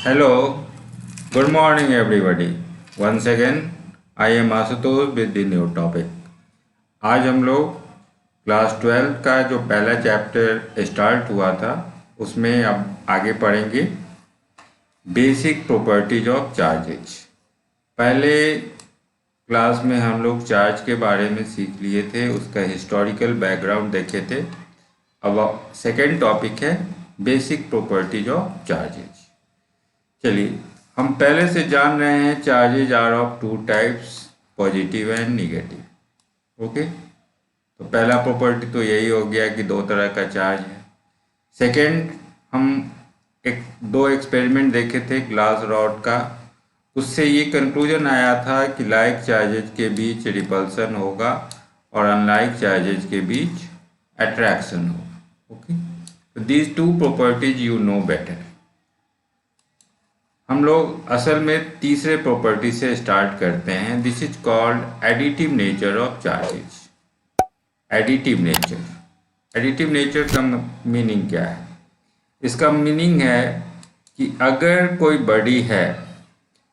Hello, good morning everybody. Once again, I am Ashutosh with the new topic. आज हम लोग class 12 का जो पहला चैप्टर स्टार्ट हुआ था उसमें अब आगे पढ़ेंगे बेसिक प्रॉपर्टीज ऑफ चार्जेज। पहले क्लास में हम लोग चार्ज के बारे में सीख लिए थे, उसका हिस्टोरिकल बैकग्राउंड देखे थे। अब सेकेंड टॉपिक है बेसिक प्रॉपर्टीज ऑफ चार्जेज। चलिए, हम पहले से जान रहे हैं charges are of two types, positive and negative. Okay, तो पहला प्रॉपर्टी तो यही हो गया कि दो तरह का चार्ज है। सेकंड, हम दो एक्सपेरिमेंट देखे थे ग्लास रॉड का, उससे ये कंक्लूजन आया था कि लाइक चार्जेज के बीच रिपल्सन होगा और अनलाइक चार्जेज के बीच अट्रैक्शन होगा। ओके, तो these two properties you know better. हम लोग असल में तीसरे प्रॉपर्टी से स्टार्ट करते हैं। This is called additive nature of charges. Additive nature का मीनिंग क्या है? इसका मीनिंग है कि अगर कोई बॉडी है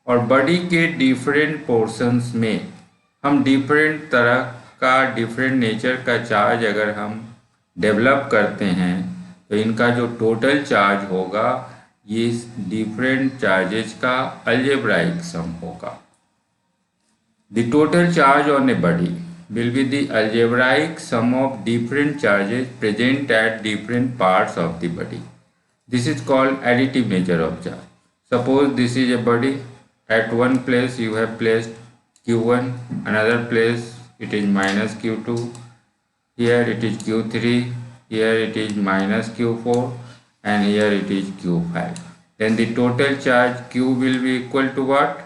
और बॉडी के डिफरेंट पोर्शंस में हम डिफरेंट तरह का डिफरेंट नेचर का चार्ज अगर हम डेवलप करते हैं तो इनका जो टोटल चार्ज होगा ये डिफरेंट चार्जेज का अलजेब्राइक सम होगा। The total charge on a body will be the algebraic sum of different charges present at different parts of the body. This is called additive nature of charge. Suppose this is a body. At one place you have placed q1, another place it is minus q2, here it is q3, here it is minus q4, and here it is q5. Then the total charge q will be equal to what?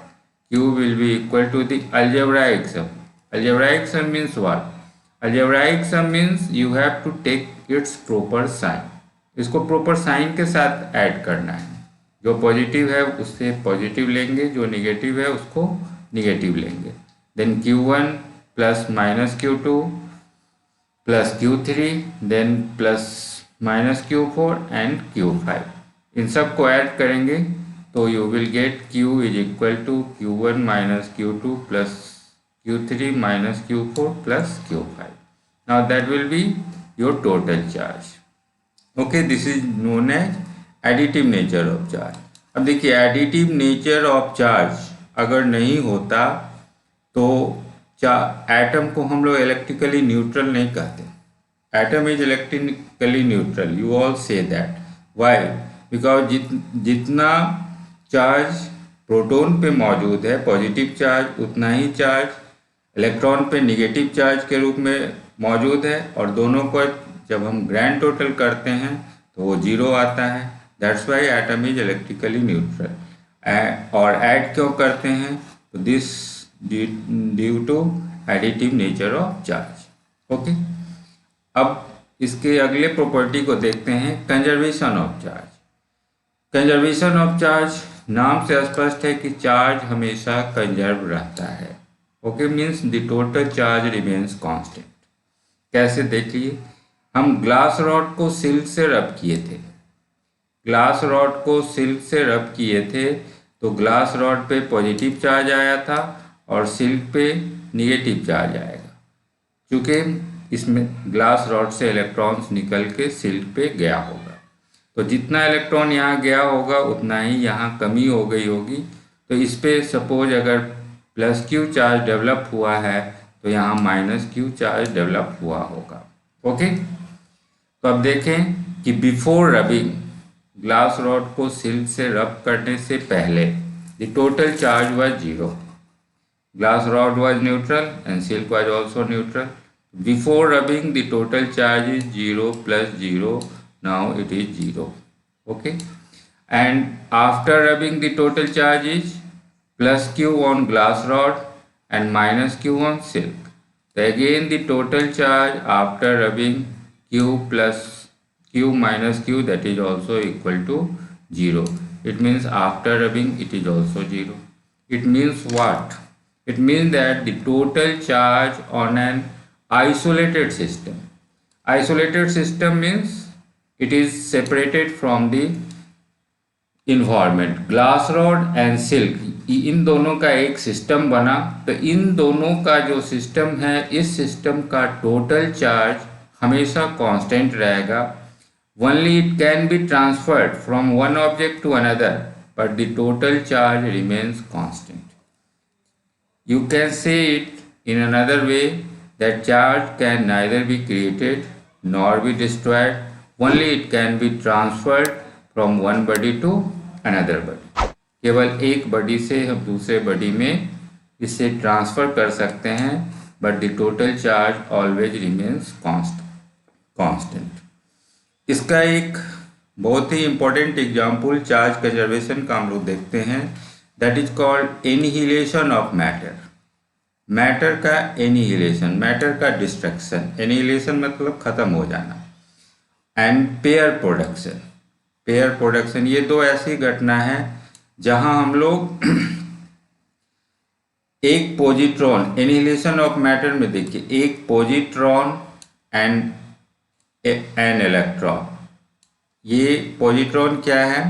Q will be equal to the algebraic sum. Algebraic sum means what? Algebraic sum means you have to take its proper sign. इसको proper sign के साथ add करना है। जो positive है उससे positive लेंगे, जो निगेटिव है उसको निगेटिव लेंगे। Then q1 plus minus q2 plus q3, then plus minus q4 and q5। इन सब को ऐड करेंगे तो you will get q is equal to q1 minus q2 plus q3 minus q4 plus q5. Now that will be your total charge. Okay, this is known as additive nature of charge. अब देखिए, additive nature of charge अगर नहीं होता तो atom को हम लोग electrically neutral नहीं कहते। Atom is electrically neutral, you all say that. Why? Because जितना चार्ज प्रोटॉन पे मौजूद है पॉजिटिव चार्ज, उतना ही चार्ज इलेक्ट्रॉन पे निगेटिव चार्ज के रूप में मौजूद है, और दोनों को जब हम ग्रैंड टोटल करते हैं तो वो जीरो आता है। That's why atom is electrically neutral. और ऐड क्यों करते हैं? तो this due to additive nature of charge. Okay, अब इसके अगले प्रॉपर्टी को देखते हैं, conservation of charge. Conservation of charge नाम से स्पष्ट है कि चार्ज हमेशा कंजर्व रहता है। Okay, means the total charge remains constant. कैसे? देखिए, हम ग्लास रॉड को सिल्क से रब किए थे। ग्लास रॉड को सिल्क से रब किए थे तो ग्लास रॉड पे पॉजिटिव चार्ज आया था और सिल्क पे निगेटिव चार्ज आएगा, क्योंकि इसमें ग्लास रॉड से इलेक्ट्रॉन्स निकल के सिल्क पे गया होगा। तो जितना इलेक्ट्रॉन यहाँ गया होगा उतना ही यहाँ कमी हो गई होगी। तो इस पे सपोज अगर प्लस क्यू चार्ज डेवलप हुआ है तो यहाँ माइनस क्यू चार्ज डेवलप हुआ होगा। ओके, तो अब देखें कि बिफोर रबिंग, ग्लास रॉड को सिल्क से रब करने से पहले the total charge was zero. Glass rod was neutral and silk was also neutral. Before rubbing the total charge is zero plus zero, now it is zero. Okay, and after rubbing the total charge is plus q on glass rod and minus q on silk. So again the total charge after rubbing q plus q minus q, that is also equal to 0. It means after rubbing it is also 0. It means what? It means that the total charge on an isolated system. Isolated system means it is separated from the environment, glass rod and silk, इन दोनों का एक system बना। तो इन दोनों का जो system है, इस सिस्टम का टोटल चार्ज हमेशा कांस्टेंट रहेगा। Only it can be transferred from one object to another, but the total charge remains constant. You can say it in another way that charge can neither be created nor be destroyed, only it can be transferred from one body to another body. केवल एक body से हम दूसरे body में इसे transfer कर सकते हैं, but the total charge always remains constant. इसका एक बहुत ही इम्पोर्टेंट एग्जाम्पल चार्ज कंजर्वेशन का हम लोग देखते हैं, that is called annihilation of matter. Matter का एनिहिलेशन, मैटर का डिस्ट्रक्शन, एनिहिलेशन मतलब खत्म हो जाना, and pair production. Pair production ये दो ऐसी घटना है जहां हम लोग एक पॉजिट्रॉन, एनिहिलेशन ऑफ मैटर में देखिए, एक पॉजिट्रॉन एंड एन इलेक्ट्रॉन। ये पॉजिट्रॉन क्या है?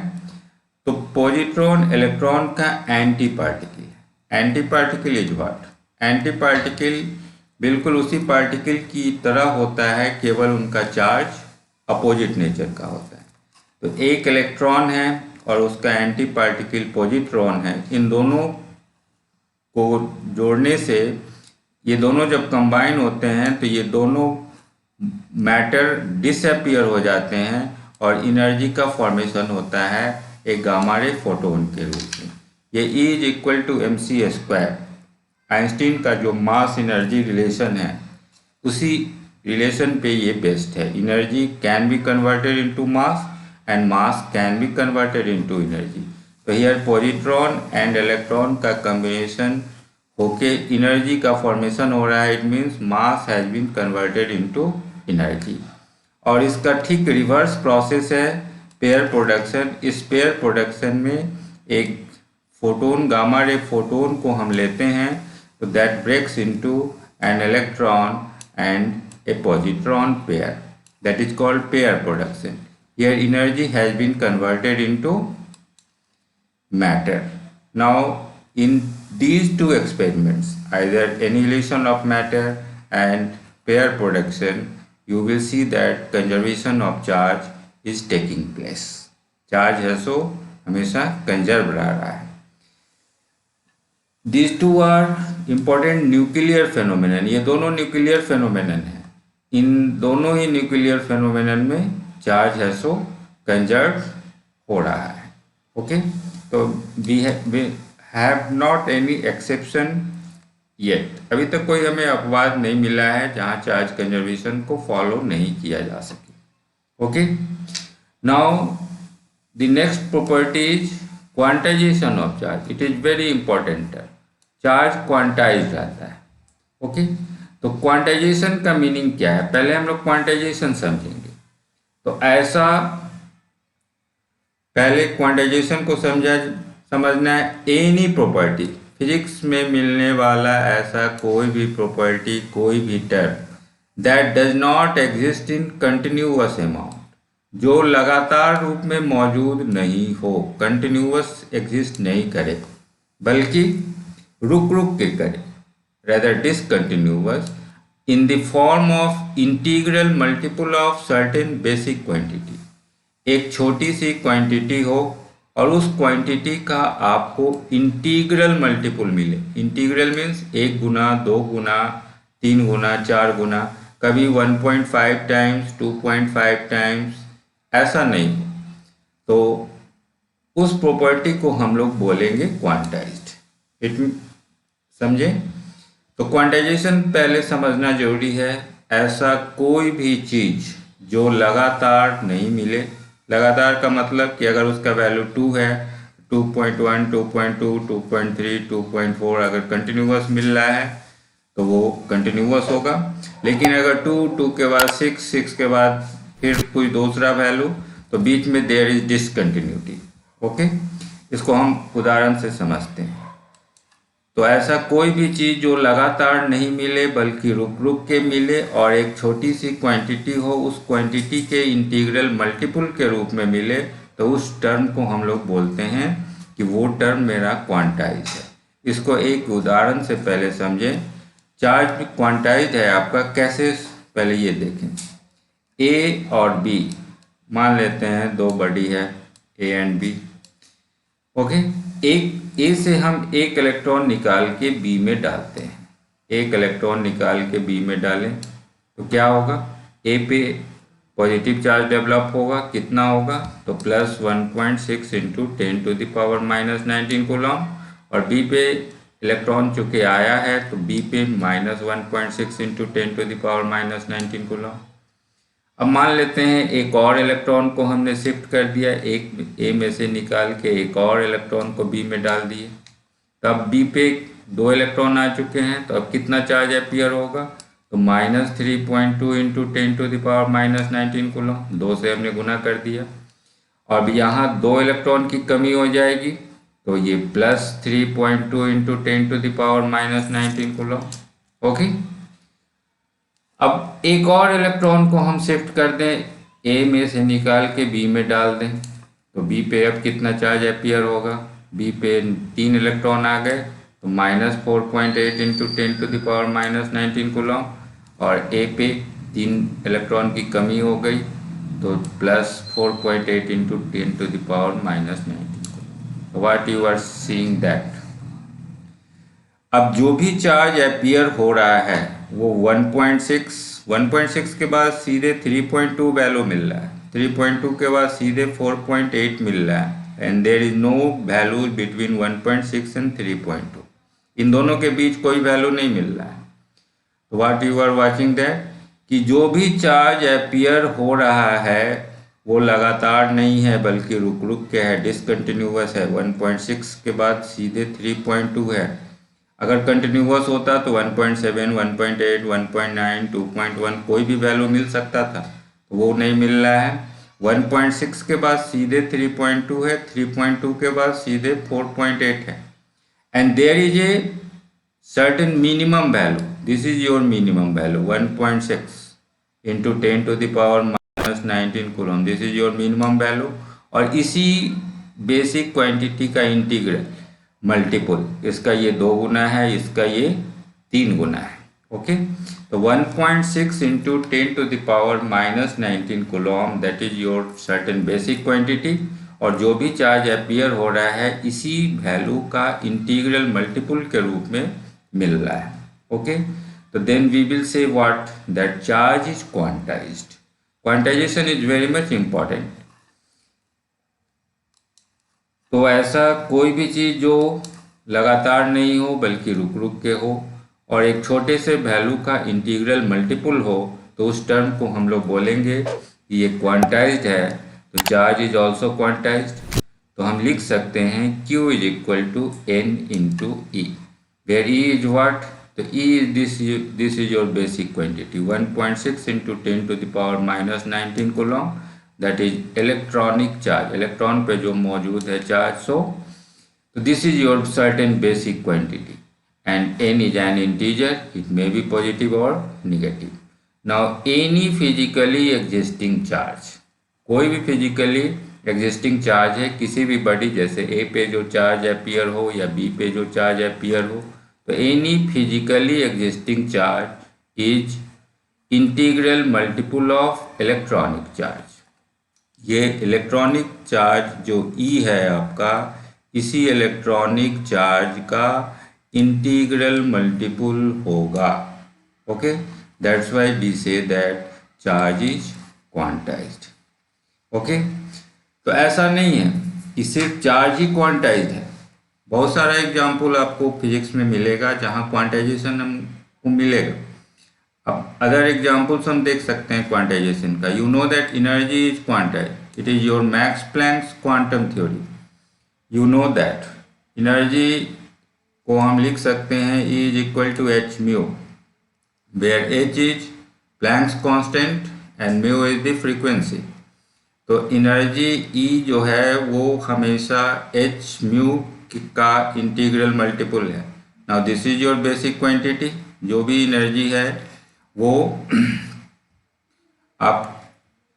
तो पॉजिट्रॉन इलेक्ट्रॉन का एंटी पार्टिकल है। Anti particle is what? Anti particle बिल्कुल उसी पार्टिकल की तरह होता है, केवल उनका चार्ज अपोजिट नेचर का होता है। तो एक इलेक्ट्रॉन है और उसका एंटी पार्टिकल पॉजिट्रॉन है। इन दोनों को जोड़ने से ये दोनों जब कंबाइन होते हैं तो ये दोनों मैटर डिसअपियर हो जाते हैं और एनर्जी का फॉर्मेशन होता है एक गामा रे फोटोन के रूप में। ये E is equal to mc²। Einstein का जो मास एनर्जी रिलेशन है, उसी रिलेशन पे ये बेस्ड है। Energy can be converted into mass and mass can be converted into energy. तो हियर पॉजिट्रॉन एंड इलेक्ट्रॉन का कॉम्बिनेशन होके एनर्जी का फॉर्मेशन हो रहा है। It means mass has been converted into energy. और इसका ठीक रिवर्स प्रोसेस है पेयर प्रोडक्शन। इस पेयर प्रोडक्शन में एक फोटोन, गामा रे फोटोन को हम लेते हैं, तो that breaks into an electron and a positron pair, that is called pair production. Here energy has been converted into matter. Now in these two experiments, either annihilation of matter and pair production, you will see that conservation of charge is taking place. Charge है सो हमेशा conserve रह रहा है। These two are important nuclear phenomenon. ये दोनों nuclear phenomenon है। इन दोनों ही nuclear phenomenon में चार्ज है सो कंजर्व हो रहा है। ओके, तो we have not any exception yet. अभी तक कोई हमें अपवाद नहीं मिला है जहाँ चार्ज कंजर्वेशन को फॉलो नहीं किया जा सके। Okay, now the next property is quantization of charge. It is very important. Charge quantize रहता है। ओके, तो क्वांटाइजेशन का मीनिंग क्या है? पहले हम लोग क्वांटाइजेशन समझेंगे। तो ऐसा पहले क्वांटाइजेशन को समझना है। एनी प्रॉपर्टी, फिजिक्स में मिलने वाला ऐसा कोई भी प्रॉपर्टी, कोई भी term that does not exist in continuous amount, जो लगातार रूप में मौजूद नहीं हो, कंटिन्यूअस एग्जिस्ट नहीं करे, बल्कि रुक रुक के करे, rather discontinuous, in the form of integral multiple of certain basic quantity. एक छोटी सी क्वांटिटी हो और उस क्वांटिटी का आपको इंटीग्रल मल्टीपल मिले। इंटीग्रल मीन्स 1 गुना, 2 गुना, 3 गुना, 4 गुना, कभी 1.5 टाइम्स, 2.5 टाइम्स, ऐसा नहीं। तो उस प्रॉपर्टी को हम लोग बोलेंगे क्वांटाइज्ड। इट समझे? तो क्वांटाइजेशन पहले समझना जरूरी है। ऐसा कोई भी चीज जो लगातार नहीं मिले, लगातार का मतलब कि अगर उसका वैल्यू 2 है, 2.1, 2.2, 2.3, 2.4 अगर कंटिन्यूअस मिल रहा है तो वो कंटिन्यूअस होगा। लेकिन अगर 2 के बाद 6 के बाद फिर कोई दूसरा वैल्यू, तो बीच में देयर इज डिसकंटिन्यूटी। ओके, इसको हम उदाहरण से समझते हैं। तो ऐसा कोई भी चीज़ जो लगातार नहीं मिले बल्कि रुक रुक के मिले और एक छोटी सी क्वांटिटी हो, उस क्वांटिटी के इंटीग्रल मल्टीपल के रूप में मिले, तो उस टर्म को हम लोग बोलते हैं कि वो टर्म मेरा क्वांटाइज है। इसको एक उदाहरण से पहले समझें। चार्ज क्वांटाइज है आपका कैसे, पहले ये देखें। ए और बी मान लेते हैं, दो बॉडी है ए एंड बी। ओके, एक ए से हम एक इलेक्ट्रॉन निकाल के बी में डालते हैं। एक इलेक्ट्रॉन निकाल के बी में डालें तो क्या होगा, ए पे पॉजिटिव चार्ज डेवलप होगा, कितना होगा तो प्लस 1.6 इंटू 10⁻⁻19 कूलम, और बी पे इलेक्ट्रॉन चूँकि आया है तो बी पे -1.6 इंटू 10⁻⁻19 कूलम। अब मान लेते हैं एक और इलेक्ट्रॉन को हमने शिफ्ट कर दिया, एक ए में से निकाल के एक और इलेक्ट्रॉन को बी में डाल दिए। तब बी पे दो इलेक्ट्रॉन आ चुके हैं, तो अब कितना चार्ज अपीयर होगा तो -3.2 इंटू 10⁻⁻19 कूलम, 2 से हमने गुना कर दिया। अब यहाँ दो इलेक्ट्रॉन की कमी हो जाएगी तो ये +3.2 इंटू 10⁻⁻19 कूलम। ओके, अब एक और इलेक्ट्रॉन को हम शिफ्ट कर दें, ए में से निकाल के बी में डाल दें, तो बी पे अब कितना चार्ज अपीयर होगा, बी पे 3 इलेक्ट्रॉन आ गए तो -4.8 इंटू 10⁻⁻19 कूलम, और ए पे 3 इलेक्ट्रॉन की कमी हो गई तो +4.8 into 10⁻⁻19 coulomb. What you are seeing that, अब जो भी चार्ज अपीयर हो रहा है वो 1.6 के बाद सीधे 3.2 वैल्यू मिल रहा है, 3.2 के बाद सीधे 4.8 मिल रहा है, and there is no value between 1.6 and 3.2। इन दोनों के बीच कोई वैल्यू नहीं मिल रहा है। तो what you are watching that कि जो भी चार्ज अपीयर हो रहा है वो लगातार नहीं है बल्कि रुक रुक के है, डिसकंटिन्यूअस है। 1.6 के बाद सीधे 3.2 है। अगर कंटिन्यूअस होता तो 1.7, 1.8, 1.9, 2.1 कोई भी वैल्यू मिल सकता था, तो वो नहीं मिल रहा है। 1.6 के बाद सीधे 3.2 है, 3.2 के बाद सीधे 4.8 है, and there is a certain minimum value, this is your minimum value 1.6 into 10⁻⁻19 coulomb, this is your minimum value. और इसी बेसिक क्वांटिटी का इंटीग्रल मल्टीपल, इसका ये 2 गुना है, इसका ये 3 गुना है। ओके, तो 1.6 into 10⁻⁻19 coulomb, that is your certain basic quantity, और जो भी चार्ज अपीयर हो रहा है इसी वैल्यू का इंटीग्रल मल्टीपल के रूप में मिल रहा है। ओके, तो then we will say what, that charge is quantized. Quantization is very much important. तो ऐसा कोई भी चीज़ जो लगातार नहीं हो बल्कि रुक रुक के हो और एक छोटे से वैल्यू का इंटीग्रल मल्टीपल हो, तो उस टर्म को हम लोग बोलेंगे कि ये क्वांटाइज्ड है। तो चार्ज इज ऑल्सो क्वांटाइज्ड। तो हम लिख सकते हैं Q is equal to N into E, where E is what, तो E is this is your basic quantity 1.6 into 10⁻⁻19 coulomb, that is electronic charge, electron पे जो मौजूद है चार्ज। तो this is your certain basic quantity and n is an integer, it may be positive और negative. Now any physically existing charge, कोई भी physically existing charge है किसी भी बॉडी, जैसे ए पे जो चार्ज अपीयर हो या बी पे जो चार्ज अपीयर हो, तो any physically existing charge is integral multiple of electronic charge. ये इलेक्ट्रॉनिक चार्ज जो E है आपका, इसी इलेक्ट्रॉनिक चार्ज का इंटीग्रल मल्टीपल होगा। Okay, that's why we say that charge is quantized. Okay, तो ऐसा नहीं है कि सिर्फ चार्ज ही क्वांटाइज्ड है। बहुत सारा एग्जाम्पल आपको फिजिक्स में मिलेगा जहाँ क्वांटाइजेशन हमको मिलेगा। अब अदर एग्जाम्पल्स हम देख सकते हैं क्वांटाइजेशन का। You know that energy is quantized, it is your Max Planck's quantum theory. You know that energy को हम लिख सकते हैं E is equal to H mu, where H is Planck's constant and mu is the frequency. तो energy E जो है वो हमेशा H म्यू का इंटीग्रल मल्टीपल है। Now this is your basic quantity, जो भी एनर्जी है वो आप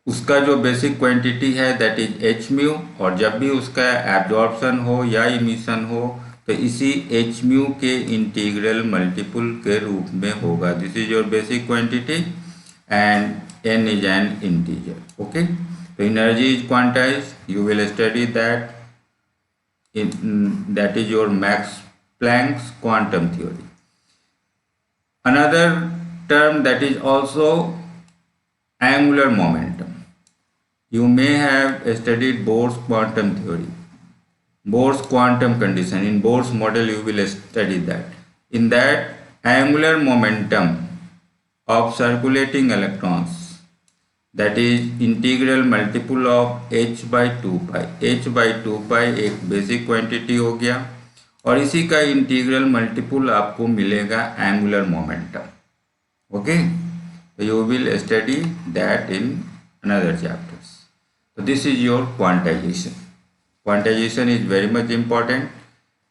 उसका जो बेसिक क्वांटिटी है दैट इज एच म्यू, और जब भी उसका एब्जॉर्प्शन हो या इमिशन हो तो इसी एच म्यू के इंटीग्रल मल्टीपल के रूप में होगा. This is your basic quantity and N is an integer. Okay, तो energy is quantize, you will study that that is your Max Planck's quantum theory. Another term that is also angular momentum. You may have studied Bohr's quantum theory, Bohr's quantum condition. In Bohr's model you will study that. In that, angular momentum of circulating electrons, that is integral multiple of h by two pi. h by two pi एक basic quantity हो गया और इसी का integral multiple आपको मिलेगा angular momentum. Okay, तो you will study that in another chapters. तो this is your quantization. Quantization is very much important.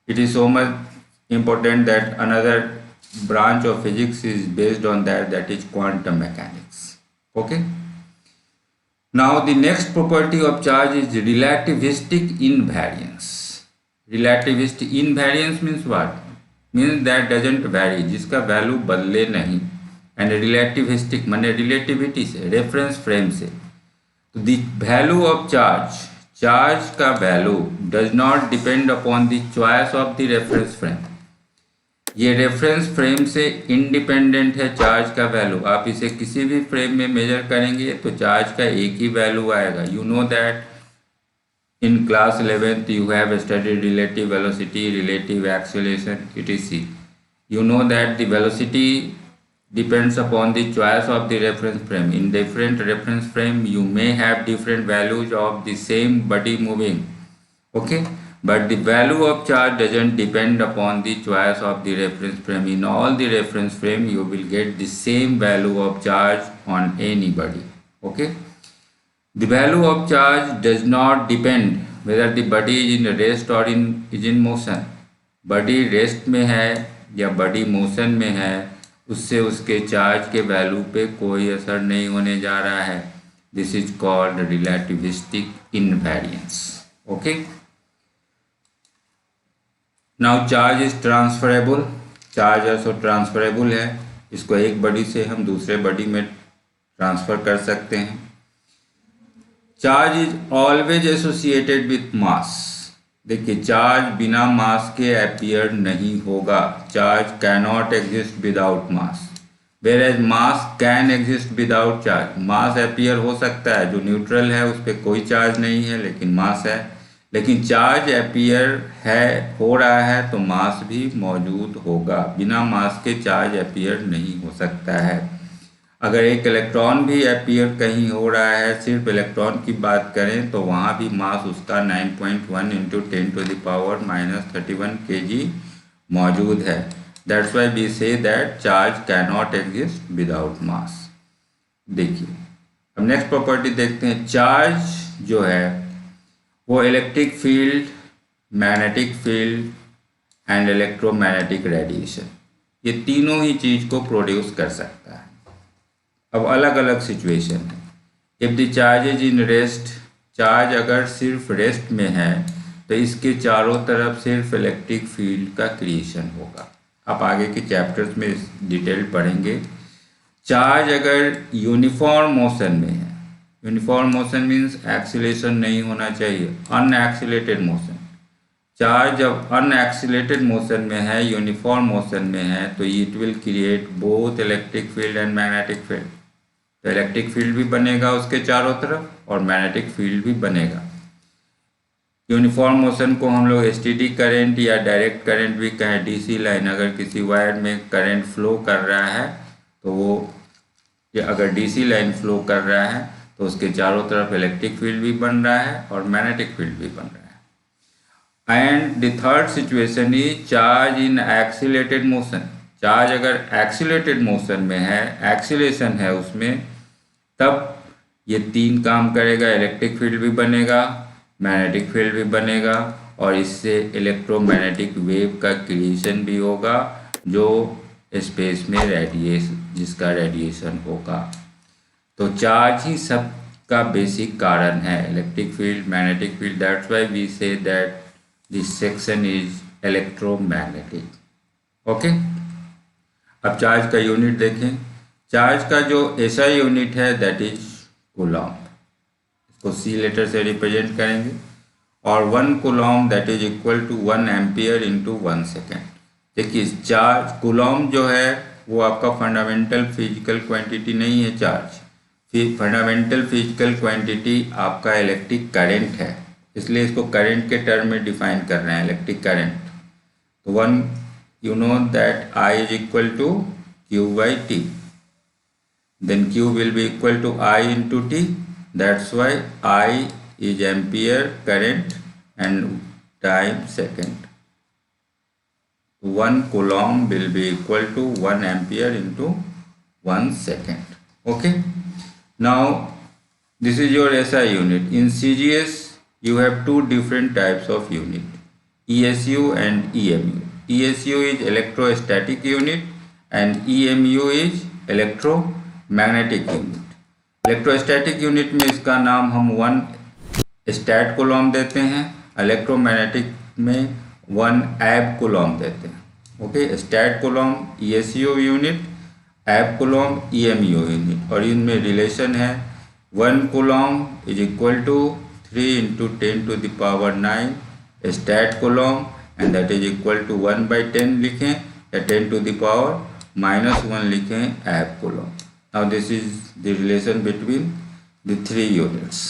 It is so much important that another branch of physics is based on that, that is quantum mechanics. Okay, now the next property of charge is relativistic invariance. Relativistic invariance means what? Means that doesn't vary, जिसका value बदले नहीं. And relativistic माने relativity से, reference frame से. तो the value of charge, charge का value does not depend upon the choice of the reference frame. ये reference frame से इंडिपेंडेंट है चार्ज का वैल्यू. आप इसे किसी भी फ्रेम में मेजर करेंगे तो चार्ज का एक ही वैल्यू आएगा. You know that in class 11th you have studied relative velocity, relative acceleration etc. You know that the velocity depends upon the choice of the reference frame. In different reference frame you may have different values of the same body moving. Okay, but the value of charge doesn't depend upon the choice of the reference frame. In all the reference frame you will get the same value of charge on any body. Okay, the value of charge does not depend whether the body is in rest or is in motion. Body rest में है या body motion में है, उससे उसके charge के value पे कोई असर नहीं होने जा रहा है. This is called relativistic invariance. Okay, now charge is transferable. Charge also transferable है. इसको एक बॉडी से हम दूसरे बॉडी में ट्रांसफर कर सकते हैं. Charge is always associated with mass. देखिए, चार्ज बिना मास के अपीयर नहीं होगा. Charge cannot exist without mass, whereas mass can exist without charge. Mass appear हो सकता है, जो न्यूट्रल है उस पर कोई चार्ज नहीं है लेकिन मास है. लेकिन चार्ज अपीयर है, हो रहा है तो मास भी मौजूद होगा. बिना मास के चार्ज अपीयर नहीं हो सकता है. अगर एक इलेक्ट्रॉन भी अपीयर कहीं हो रहा है, सिर्फ इलेक्ट्रॉन की बात करें तो वहाँ भी मास उसका 9.1 इंटू 10⁻³ kg मौजूद है. That's why we say that charge can not exist without mass. देखिए, अब नेक्स्ट प्रॉपर्टी देखते हैं. चार्ज जो है वो electric field, magnetic field and electromagnetic radiation, ये तीनों ही चीज़ को प्रोड्यूस कर सकता है. अब अलग अलग सिचुएशन है. If the charge is in rest, charge अगर सिर्फ रेस्ट में है तो इसके चारों तरफ सिर्फ इलेक्ट्रिक फील्ड का क्रिएशन होगा. आप आगे के चैप्टर्स में डिटेल पढ़ेंगे. चार्ज अगर यूनिफॉर्म मोशन में है, यूनिफॉर्म मोशन मीन्स एक्सीलरेशन नहीं होना चाहिए, अनएक्सीलेटेड मोशन. चार्ज जब अनएक्सीलेटेड मोशन में है, यूनिफॉर्म मोशन में है, तो it will create both electric field and magnetic field. तो इलेक्ट्रिक फील्ड भी बनेगा उसके चारों तरफ और मैग्नेटिक फील्ड भी बनेगा. यूनिफॉर्म मोशन को हम लोग एसटीडी करंट या डायरेक्ट करंट भी कहें. डीसी लाइन, अगर किसी वायर में करंट फ्लो कर रहा है तो वो, या अगर डीसी लाइन फ्लो कर रहा है तो उसके चारों तरफ इलेक्ट्रिक फील्ड भी बन रहा है और मैग्नेटिक फील्ड भी बन रहा है. And the third situation is charge in accelerated motion. Charge अगर एक्सीलेटेड मोशन में है, एक्सीलेशन है उसमें, तब ये तीन काम करेगा. इलेक्ट्रिक फील्ड भी बनेगा, मैग्नेटिक फील्ड भी बनेगा और इससे इलेक्ट्रोमैग्नेटिक वेव का क्रिएशन भी होगा जो स्पेस में जिसका रेडिएशन होगा. तो चार्ज ही सब का बेसिक कारण है, electric field, magnetic field. That's why we say that this section is electromagnetic. Okay, अब चार्ज का यूनिट देखें। चार्ज का जो ऐसा यूनिट है दैट इज कूलॉम, इसको सी लेटर से रिप्रेजेंट करेंगे। और 1 coulomb that is equal to 1 ampere into 1 second. देखिए चार्ज कूलॉम जो है वो आपका फंडामेंटल फिजिकल क्वांटिटी नहीं है। चार्ज फंडामेंटल फिजिकल क्वांटिटी आपका इलेक्ट्रिक करंट है, इसलिए इसको करंट के टर्म में डिफाइन कर रहे हैं, इलेक्ट्रिक करंट। तो 1 you know that I is equal to Q by T, then Q will be equal to I into T. That's why I is ampere current and time second. 1 coulomb will be equal to 1 ampere into 1 second. Okay, now this is your SI unit. In CGS you have two different types of unit, ESU and EMU. ESU is electrostatic unit and EMU is electromagnetic unit. Electrostatic unit में इसका नाम हम 1 stat Coulomb देते हैं, electromagnetic में 1 एब coulomb देते हैं। Okay, stat coulomb ESU unit, ab coulomb EMU unit, और इनमें रिलेशन है 1 coulomb is equal to 3 into 10 to the power 9 stat coulomb, and that is equal to 1 by 10 लिखें या 10 to the power -1 लिखें एब Coulomb. Now this is the relation between the 3 units.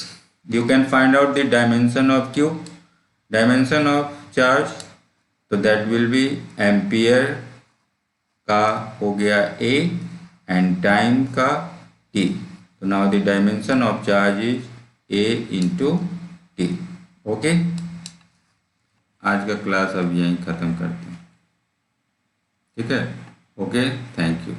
You can find out the dimension of Q, dimension of charge, so that will be ampere का हो गया A and time का T. So now the dimension of charge is A into T. Okay, आज का class अब यहीं ख़त्म करते हैं, ठीक है। Okay, thank you.